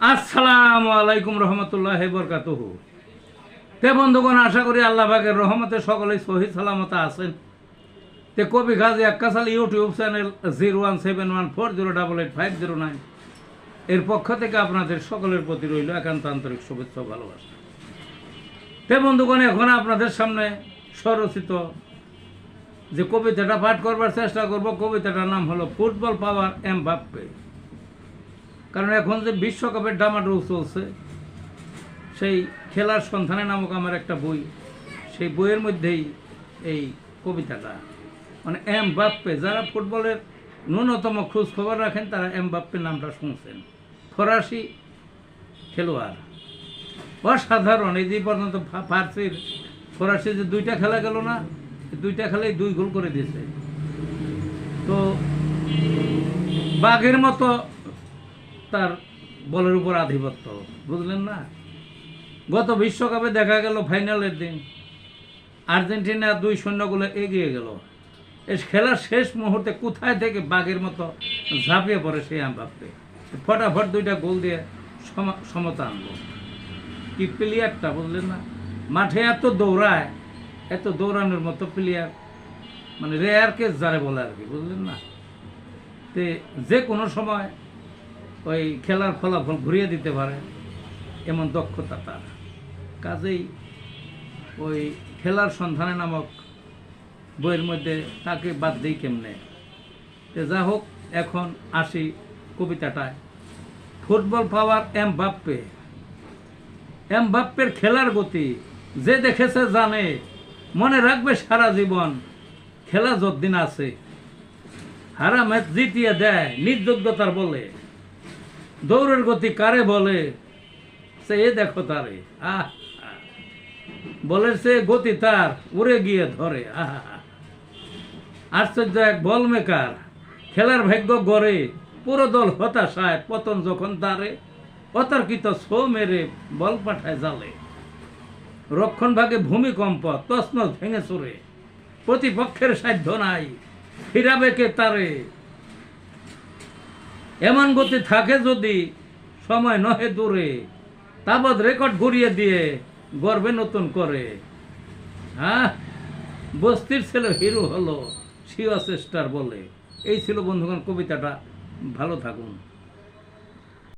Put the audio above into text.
আসসালামু আলাইকুম রহমতুল্লাহ বরকাতুহু। তে বন্ধুগণ, আশা করি আল্লাহ পাকের রহমতে সকলেই সহি সালামত আছেন। তে কবি গাজী আক্কাসাল ইউটিউব চ্যানেল 017140885009 এর পক্ষ থেকে আপনাদের সকলের প্রতি রইল একান্ত আন্তরিক শুভেচ্ছা ও ভালোবাসা। তে বন্ধুগণ, এখন আপনাদের সামনে স্বরচিত যে কবিতাটা পাঠ করবার চেষ্টা করব, কবিতাটার নাম হলো ফুটবল পাওয়ার এমবাপ্পে। কারণ এখন যে বিশ্বকাপের ডামাডোল চলছে, সেই খেলার সন্ধানে নামক আমার একটা বই, সেই বইয়ের মধ্যেই এই কবিতাটা। মানে এমবাপ্পে, যারা ফুটবলের ন্যূনতম খোঁজ খবর রাখেন তারা এমবাপ্পে নামটা শুনছেন। ফরাসি খেলোয়াড়, অসাধারণ। এই যে পর্যন্ত ফরাসি যে 2টা খেলা গেল না, 2টা খেলায় 2 গোল করে দিয়েছে। তো বাঘের মতো তার বলের উপর আধিপত্য, বুঝলেন না? গত বিশ্বকাপে দেখা গেল ফাইনালের দিন আর্জেন্টিনা 2-0 গোলে এগিয়ে গেল। এই খেলার শেষ মুহূর্তে কোথায় থেকে বাঘের মতো ঝাঁপিয়ে পড়ে সেই এমবাপ্পে, ফটাফট 2টা গোল দিয়ে সমতা আনলো। কি প্লেয়ারটা, বুঝলেন না? মাঠে এত দৌড়ায়, এত দৌড়ানোর মতো প্লেয়ার, মানে রেয়ার কেস যারে বলে আর কি, বুঝলেন না? তে যে কোনো সময় ওই খেলার ফলাফল ঘুরিয়ে দিতে পারে এমন দক্ষতা তার। কাজেই ওই খেলার সন্ধানে নামক বইয়ের মধ্যে তাকে বাদ দিই কেমনে। যা হোক, এখন আসি কবিতাটায়। ফুটবল পাওয়ার এমবাপ্পে। এমবাপ্পের খেলার গতি যে দেখেছে জানে, মনে রাখবে সারা জীবন। খেলা যতদিন আছে, হারা ম্যাচ জিতিয়ে দেয় নির্যোগ্যতার বলে। দৌড়ের গতি কারে বলে, সে দেখো তারে। বলের সে গতি তার উড়ে গিয়ে ধরে। আশ্চর্য এক বল মেকার, খেলার ভাগ্য গড়ে। পুরো দল হতাশায়, পতন যখন তারে। অতর্কিত ছো মেরে বল পাঠায় জালে। রক্ষণ ভাগে ভূমিকম্প, তছনছ ভেঙে চুরে। প্রতিপক্ষের সাধ্য নাই, ফিরাবে কে তারে। এমন গতি থাকে যদি, সময় নহে দূরে। তাবৎ রেকর্ড ঘুরিয়ে দিয়ে গর্বে নতুন করে। বস্তির ছেলে হিরো হলো, সিও চেষ্টার বলে। এই ছিল বন্ধুগণ কবিতাটা। ভালো থাকুন।